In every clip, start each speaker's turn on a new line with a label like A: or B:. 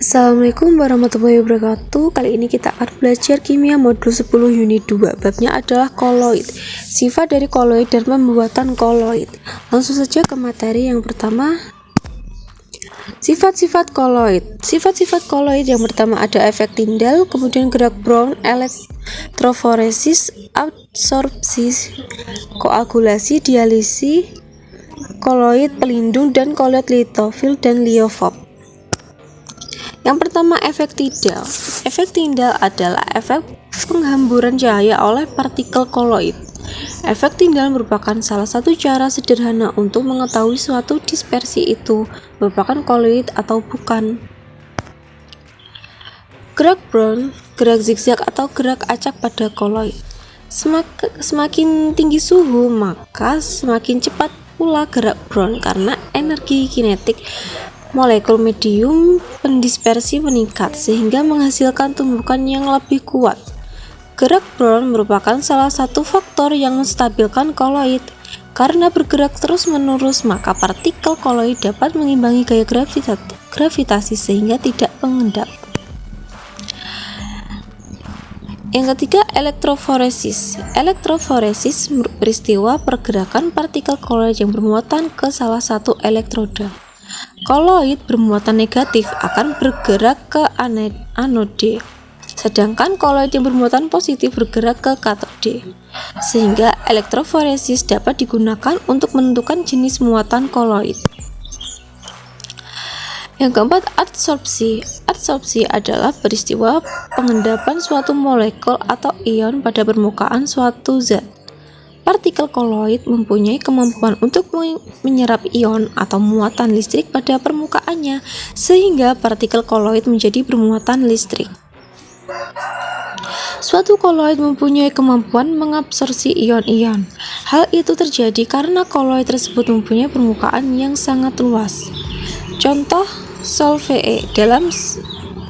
A: Assalamualaikum warahmatullahi wabarakatuh. Kali ini kita akan belajar kimia modul 10 unit 2. Babnya adalah koloid. Sifat dari koloid dan pembuatan koloid. Langsung saja ke materi yang pertama. Sifat-sifat koloid. Sifat-sifat koloid yang pertama ada efek Tyndall, kemudian gerak Brown, elektroforesis, absorpsi, koagulasi, dialisi, koloid pelindung, dan koloid litofil dan liofob. Yang pertama, efek Tyndall. Efek Tyndall adalah efek penghamburan cahaya oleh partikel koloid. Efek Tyndall merupakan salah satu cara sederhana untuk mengetahui suatu dispersi itu merupakan koloid atau bukan. Gerak Brown, gerak zigzag atau gerak acak pada koloid. Semakin tinggi suhu, maka semakin cepat pula gerak Brown karena energi kinetik molekul medium pendispersi meningkat sehingga menghasilkan tumbukan yang lebih kuat. Gerak Brown merupakan salah satu faktor yang menstabilkan koloid. Karena bergerak terus-menerus, maka partikel koloid dapat mengimbangi gaya gravitasi sehingga tidak mengendap. Yang ketiga, elektroforesis. Elektroforesis peristiwa pergerakan partikel koloid yang bermuatan ke salah satu elektroda. Koloid bermuatan negatif akan bergerak ke anode, sedangkan koloid yang bermuatan positif bergerak ke katode. Sehingga elektroforesis dapat digunakan untuk menentukan jenis muatan koloid. Yang keempat, adsorpsi. Adsorpsi adalah peristiwa pengendapan suatu molekul atau ion pada permukaan suatu zat. Partikel koloid mempunyai kemampuan untuk menyerap ion atau muatan listrik pada permukaannya, sehingga partikel koloid menjadi bermuatan listrik. Suatu koloid mempunyai kemampuan mengabsorpsi ion-ion. Hal itu terjadi karena koloid tersebut mempunyai permukaan yang sangat luas. Contoh, Solvay dalam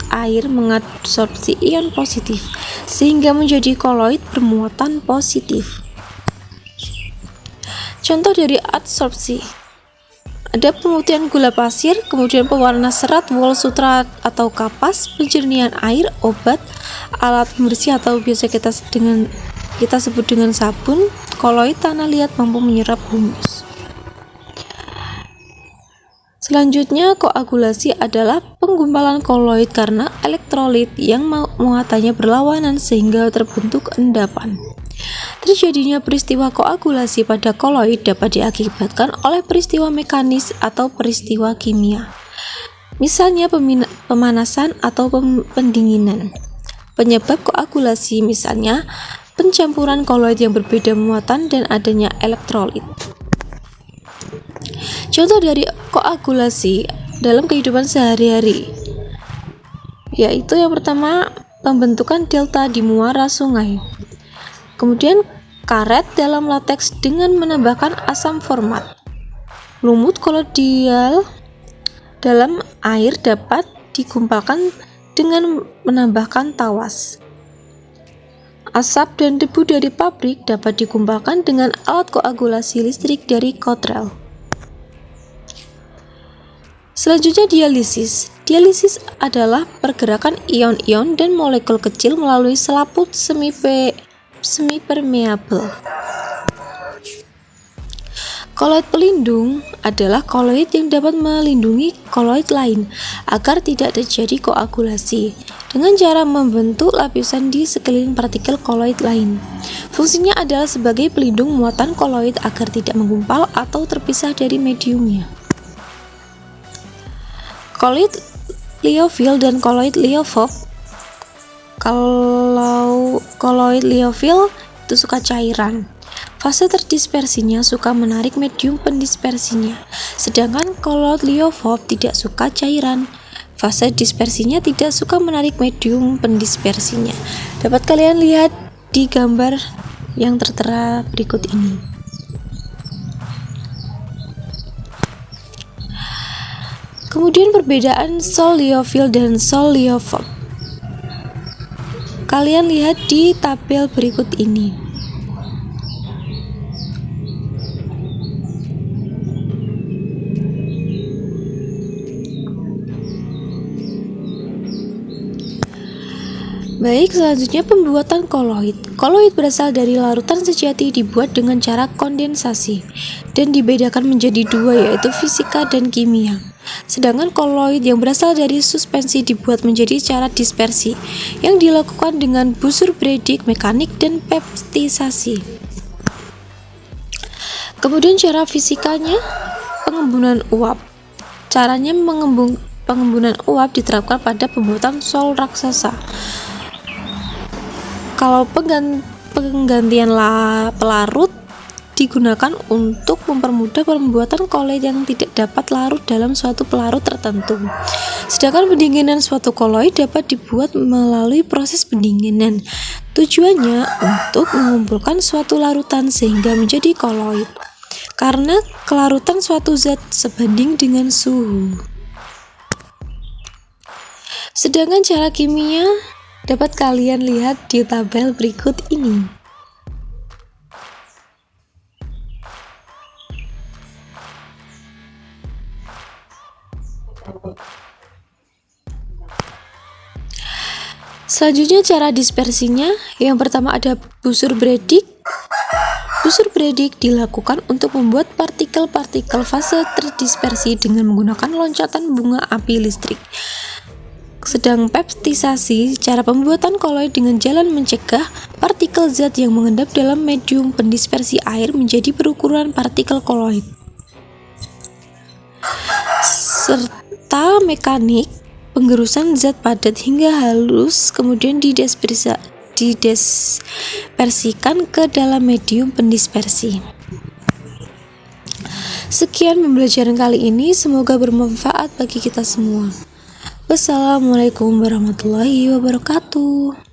A: air mengabsorpsi ion positif, sehingga menjadi koloid bermuatan positif. Contoh dari adsorpsi, ada pemutihan gula pasir, kemudian pewarna serat, wol sutra atau kapas, penjernihan air, obat, alat pembersih atau biasa kita sebut dengan sabun. Koloid tanah liat mampu menyerap humus. Selanjutnya, koagulasi adalah penggumpalan koloid karena elektrolit yang muatannya berlawanan sehingga terbentuk endapan. Terjadinya peristiwa koagulasi pada koloid dapat diakibatkan oleh peristiwa mekanis atau peristiwa kimia. Misalnya pemanasan atau pendinginan. Penyebab koagulasi misalnya pencampuran koloid yang berbeda muatan dan adanya elektrolit. Contoh dari koagulasi dalam kehidupan sehari-hari, yaitu yang pertama, pembentukan delta di muara sungai. Kemudian karet dalam lateks dengan menambahkan asam format. Lumut kolodial dalam air dapat digumpalkan dengan menambahkan tawas. Asap dan debu dari pabrik dapat digumpalkan dengan alat koagulasi listrik dari kotrel. Selanjutnya, dialisis. Dialisis adalah pergerakan ion-ion dan molekul kecil melalui selaput semi-permeable. Koloid pelindung adalah koloid yang dapat melindungi koloid lain agar tidak terjadi koagulasi dengan cara membentuk lapisan di sekeliling partikel koloid lain. Fungsinya adalah sebagai pelindung muatan koloid agar tidak menggumpal atau terpisah dari mediumnya. Koloid liofil dan koloid liofob. Kalau koloid liofil itu suka cairan, fase terdispersinya suka menarik medium pendispersinya, sedangkan koloid liofob tidak suka cairan, fase dispersinya tidak suka menarik medium pendispersinya. Dapat kalian lihat di gambar yang tertera berikut ini. Kemudian perbedaan sol liofil dan sol liofob. Kalian lihat di tabel berikut ini. Baik, selanjutnya pembuatan koloid. Koloid berasal dari larutan sejati dibuat dengan cara kondensasi dan dibedakan menjadi dua, yaitu fisika dan kimia. Sedangkan koloid yang berasal dari suspensi dibuat menjadi cara dispersi yang dilakukan dengan busur Breydig, mekanik, dan peptisasi. Kemudian cara fisikanya, pengembunan uap. Caranya pengembunan uap diterapkan pada pembuatan sol raksasa. Kalau penggantian pelarut digunakan untuk mempermudah pembuatan koloid yang tidak dapat larut dalam suatu pelarut tertentu. Sedangkan pendinginan suatu koloid dapat dibuat melalui proses pendinginan. Tujuannya untuk mengumpulkan suatu larutan sehingga menjadi koloid. Karena kelarutan suatu zat sebanding dengan suhu. Sedangkan cara kimia dapat kalian lihat di tabel berikut ini. Selanjutnya cara dispersinya. Yang pertama ada busur Breydig. Busur Breydig dilakukan untuk membuat partikel-partikel fase terdispersi dengan menggunakan loncatan bunga api listrik. Sedang peptisasi, cara pembuatan koloid dengan jalan mencegah partikel zat yang mengendap dalam medium pendispersi air menjadi berukuran partikel koloid. Serta mekanik, penggerusan zat padat hingga halus kemudian didispersikan ke dalam medium pendispersi. Sekian pembelajaran kali ini, semoga bermanfaat bagi kita semua. Wassalamualaikum warahmatullahi wabarakatuh.